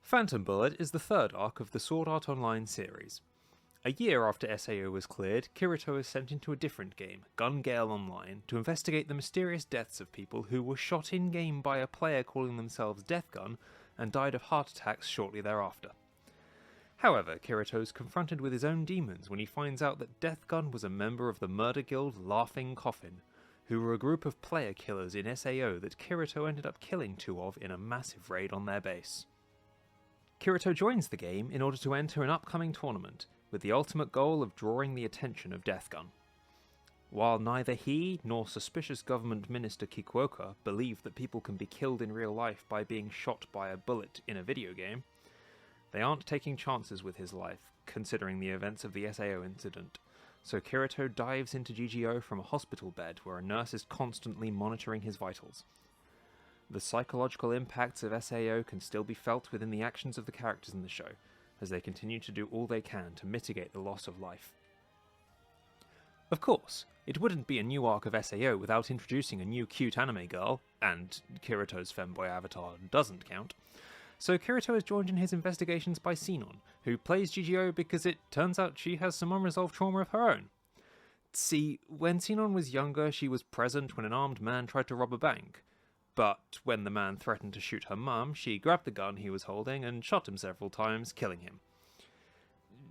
Phantom Bullet is the third arc of the Sword Art Online series. A year after SAO was cleared, Kirito is sent into a different game, Gun Gale Online, to investigate the mysterious deaths of people who were shot in-game by a player calling themselves Death Gun and died of heart attacks shortly thereafter. However, Kirito is confronted with his own demons when he finds out that Death Gun was a member of the murder guild Laughing Coffin, who were a group of player killers in SAO that Kirito ended up killing two of in a massive raid on their base. Kirito joins the game in order to enter an upcoming tournament, with the ultimate goal of drawing the attention of Death Gun. While neither he nor suspicious government minister Kikuoka believe that people can be killed in real life by being shot by a bullet in a video game, they aren't taking chances with his life, considering the events of the SAO incident, so Kirito dives into GGO from a hospital bed where a nurse is constantly monitoring his vitals. The psychological impacts of SAO can still be felt within the actions of the characters in the show, as they continue to do all they can to mitigate the loss of life. Of course, it wouldn't be a new arc of SAO without introducing a new cute anime girl, and Kirito's femboy avatar doesn't count, so Kirito is joined in his investigations by Sinon, who plays GGO because it turns out she has some unresolved trauma of her own. See, when Sinon was younger, she was present when an armed man tried to rob a bank, but when the man threatened to shoot her mum, she grabbed the gun he was holding and shot him several times, killing him.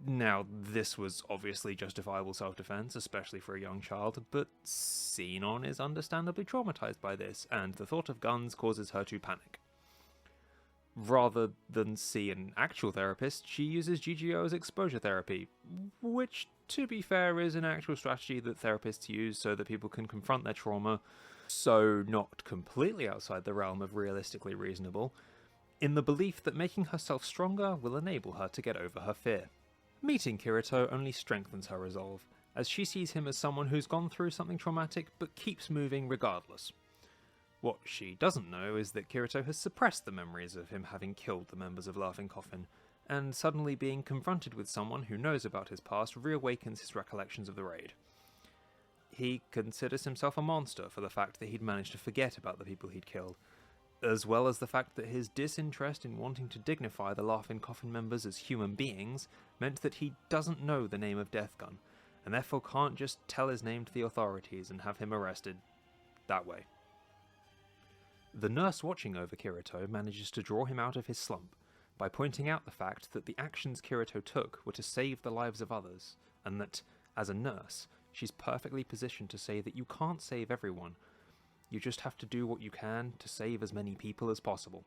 Now, this was obviously justifiable self-defense, especially for a young child, but Sinon is understandably traumatized by this, and the thought of guns causes her to panic. Rather than see an actual therapist, she uses GGO as exposure therapy, which, to be fair, is an actual strategy that therapists use so that people can confront their trauma, so not completely outside the realm of realistically reasonable, in the belief that making herself stronger will enable her to get over her fear. Meeting Kirito only strengthens her resolve, as she sees him as someone who's gone through something traumatic but keeps moving regardless. What she doesn't know is that Kirito has suppressed the memories of him having killed the members of Laughing Coffin, and suddenly being confronted with someone who knows about his past reawakens his recollections of the raid. He considers himself a monster for the fact that he'd managed to forget about the people he'd killed, as well as the fact that his disinterest in wanting to dignify the Laughing Coffin members as human beings meant that he doesn't know the name of Death Gun, and therefore can't just tell his name to the authorities and have him arrested that way. The nurse watching over Kirito manages to draw him out of his slump by pointing out the fact that the actions Kirito took were to save the lives of others, and that, as a nurse, she's perfectly positioned to say that you can't save everyone, you just have to do what you can to save as many people as possible.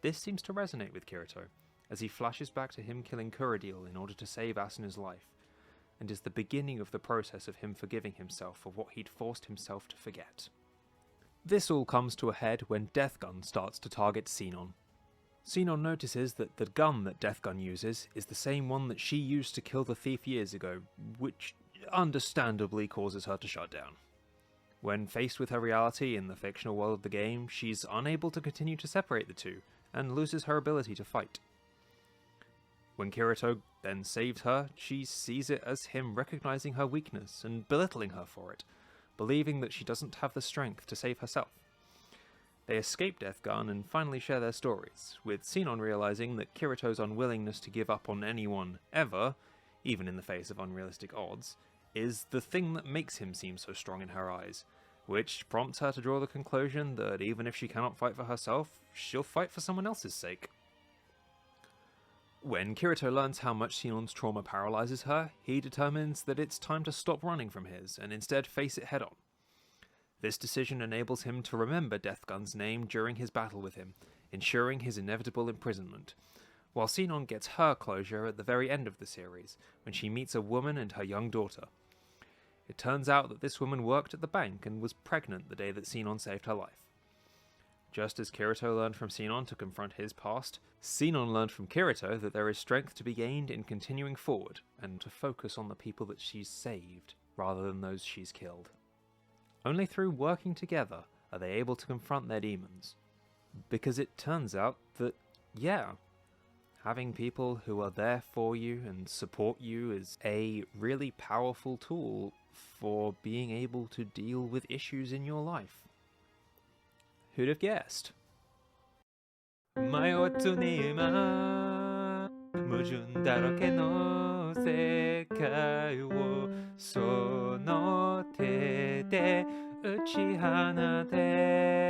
This seems to resonate with Kirito, as he flashes back to him killing Kuradil in order to save Asuna's life, and is the beginning of the process of him forgiving himself for what he'd forced himself to forget. This all comes to a head when Death Gun starts to target Sinon. Sinon notices that the gun that Death Gun uses is the same one that she used to kill the thief years ago, which understandably causes her to shut down. When faced with her reality in the fictional world of the game, she's unable to continue to separate the two, and loses her ability to fight. When Kirito then saves her, she sees it as him recognizing her weakness and belittling her for it, believing that she doesn't have the strength to save herself. They escape Death Gun and finally share their stories, with Sinon realizing that Kirito's unwillingness to give up on anyone ever, even in the face of unrealistic odds, is the thing that makes him seem so strong in her eyes, which prompts her to draw the conclusion that even if she cannot fight for herself, she'll fight for someone else's sake. When Kirito learns how much Sinon's trauma paralyzes her, he determines that it's time to stop running from his and instead face it head-on. This decision enables him to remember Death Gun's name during his battle with him, ensuring his inevitable imprisonment, while Sinon gets her closure at the very end of the series, when she meets a woman and her young daughter. It turns out that this woman worked at the bank and was pregnant the day that Sinon saved her life. Just as Kirito learned from Sinon to confront his past, Sinon learned from Kirito that there is strength to be gained in continuing forward, and to focus on the people that she's saved, rather than those she's killed. Only through working together are they able to confront their demons. Because it turns out that, yeah, having people who are there for you and support you is a really powerful tool for being able to deal with issues in your life. Who'd have guessed? 迷わずに今矛盾だらけの世界をその手で打ち放て